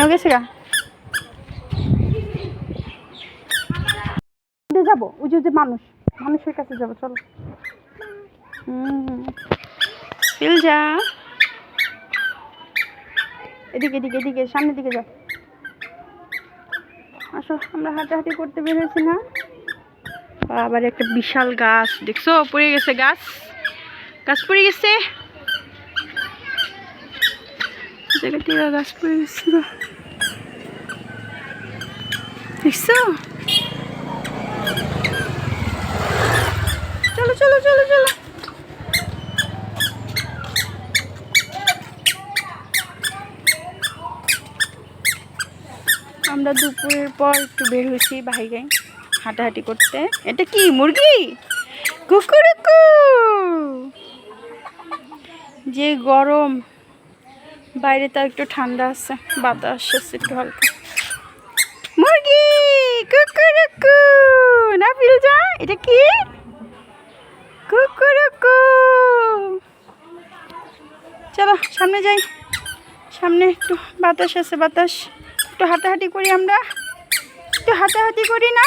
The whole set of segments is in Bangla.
গেছে গা যাবো ওই যে মানুষের কাছে যাবো চলো ফিলজা এদিকে এদিকে এদিকে সামনের দিকে যাও আসো আমরা হাঁটাহাঁটি করতে বের হয়েছি না আবার একটা বিশাল গাছ দেখছো পড়ে গেছে গাছ পড়ে গেছে জায়গাটি গাছ পড়ে গেছিল দেখছো চলো চলো চলো চলো আমরা দুপুরের পর একটু বের হয়েছি বাইরে হাঁটাহাঁটি করতে এটা কি মুরগি কুকুরুকু যে গরম বাইরে তো একটু ঠান্ডা আছে বাতাস আসছে একটু হালকা মুরগি কুকুরুকু না ফিলজা এটা কি কুকুরুকু চলো সামনে যাই সামনে একটু বাতাস আছে বাতাস একটু হাঁটাহাঁটি করি আমরা একটু হাঁটাহাঁটি করি না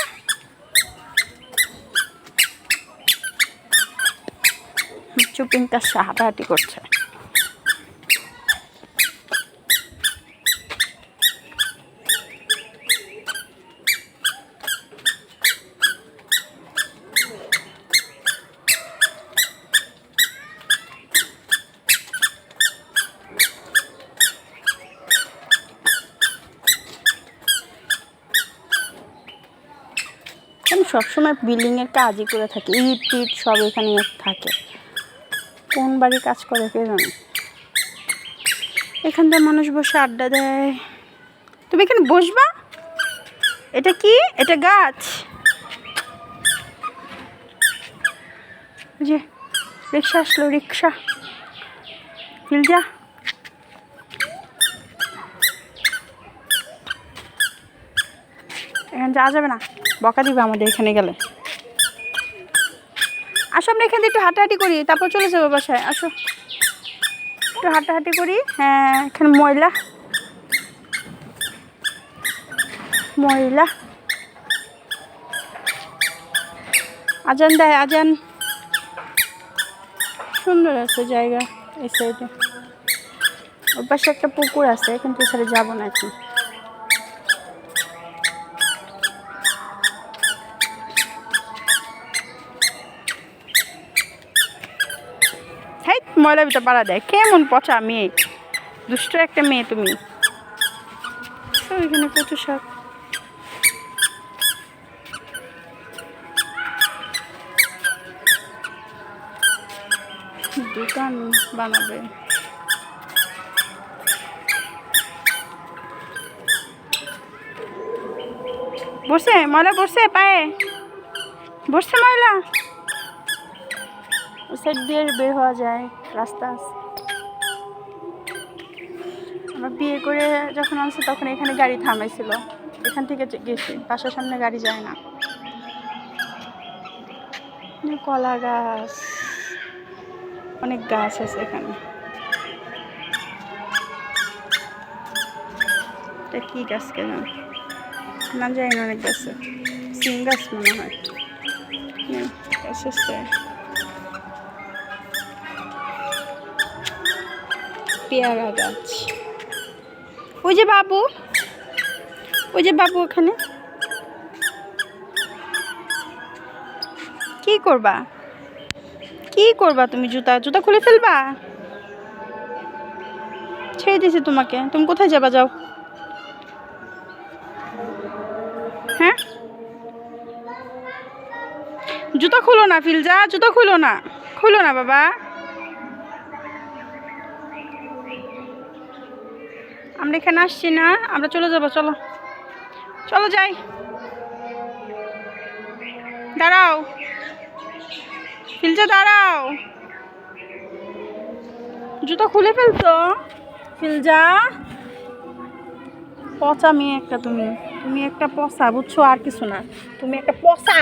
চুপিং তার হাঁটাহাঁটি করছে আমি সবসময় বিল্ডিংয়ের কাজই করে থাকি ইট টিট সব এখানে থাকে কোন বাড়ি কাজ করে কে জানে এখানটায় মানুষ বসে আড্ডা দেয় তুমি এখানে বসবা এটা কি এটা গাছ যে রিক্সা আসলো রিক্সা ফিলজা এখানে যাওয়া যাবে না বকা দিবে আমাদের এখানে গেলে আসো আমরা এখান থেকে একটু হাঁটাহাঁটি করি তারপর চলে যাবো বাসায় আসো একটু হাঁটাহাঁটি করি হ্যাঁ এখানে ময়লা ময়লা আজান দেয় আজান সুন্দর আছে জায়গা এই সাইডে ওর পাশে একটা পুকুর আছে কিন্তু এছাড়া যাবো না এখন ময়লা ভিতরে পাড়া দেয় কেমন পচা মেয়ে দুষ্ট একটা মেয়ে তুমি এখানে কচু শাক দোকান বানাবে বসে ময়লা বসে পায়ে বসছে ময়লা ওই সাইড দিয়ে বের হওয়া যায় রাস্তা আছে আমরা বিয়ে করে যখন আসছি তখন এখানে গাড়ি থামাইছিল এখান থেকে গেছি বাসার সামনে গাড়ি যায় না কলা গাছ অনেক গাছ আছে এখানে এটা কি গাছ কেন না জানি না অনেক গাছ সিম গাছ মনে হয় গাছ আছে পেয়ারা গাছ ওই যে বাবু ওখানে কি করবা তুমি জুতা খুলে ফেলবা ছেড়ে দিয়েছি তোমাকে তুমি কোথায় যাবা যাও হ্যাঁ জুতা খুলো না ফিলজা জুতা খুলো না বাবা আমরা এখানে আসছি না আমরা চলে যাবো চলো চলো যাই দাঁড়াও ফিলজা দাঁড়াও জুতা খুলে ফেলছো ফিলজা পচা মেয়ে একটা তুমি একটা পচা বুঝছো আর কিছু না তুমি একটা পচা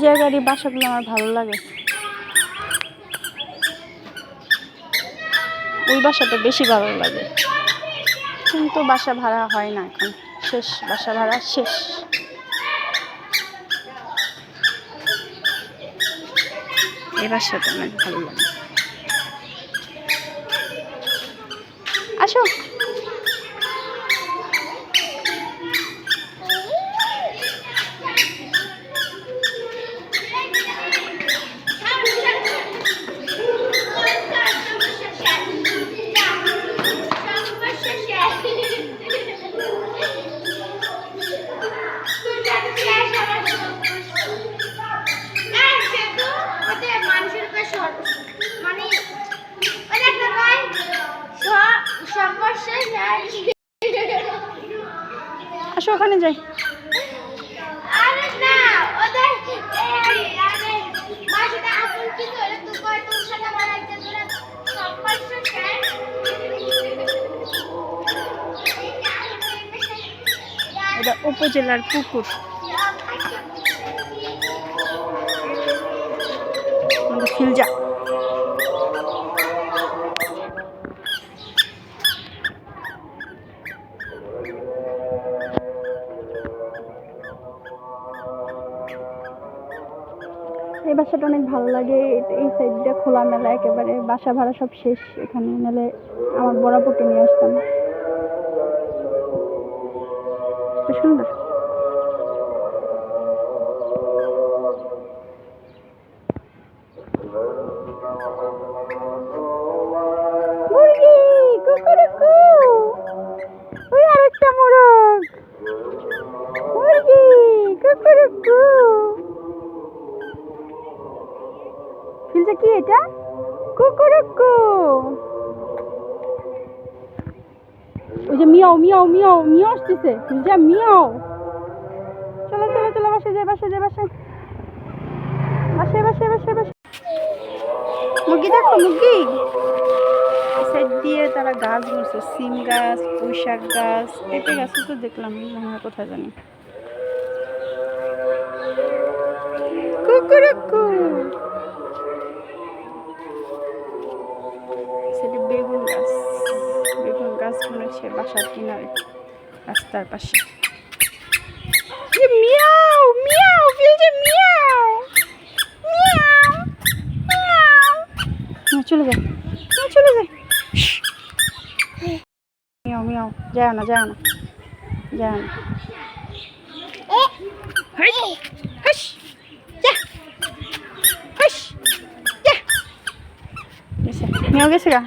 জায়গারই বাসাগুলো আমার ভালো লাগে। ওই বাসাটা বেশি ভালো লাগে, কিন্তু বাসা ভাড়া হয় না এখন, শেষ, বাসা ভাড়া শেষ। এই বাসাটা অনেক ভালো লাগে। আসো। আসো ওখানে যাই। এটা উপজেলার পুকুর, খিলজা। এই বাসাটা অনেক ভালো লাগে। এই সাইডটা খোলামেলা একেবারে, বাসা ভাড়া সব শেষ এখানে। নাহলে আমার বরাবরকে নিয়ে আসতাম। সুন্দর। মুরগি, কুকুরকু, ওই আরেকটা মোরগ। মুরগি, কুকুরকু। ফিলজা কি এটা? কুকুরকু। ওই যে মিয়াও মিয়াও মিয়াও মিয়াও আসতেছে। ফিলজা মিয়াও। চলো চলো চলো, বাসায় যাই, বাসায় যাই, বাসায় বাসায় বাসায় বাসায় বাসায়। মুরগি দেখো, মুরগি। সাইড দিয়ে তারা গাছ বলছে, সিম গাছ, পুঁই শাক গাছ, পেঁপে গাছও তো দেখলাম, মনে হয় কোথায় জানি। কুকুরকু। সেটি বেগুন গাছ, বেগুন গাছ মনেছে বাসার কিনারে, রাস্তার পাশে। মিয়াও মিয়াও, ফিলজা মিয়াও মিয়াও মিয়াও। চলে যায়, চলে যায়। মিয়াও মিয়াও, যায় না যায় না যায় না। মিয়াও গেছে গা।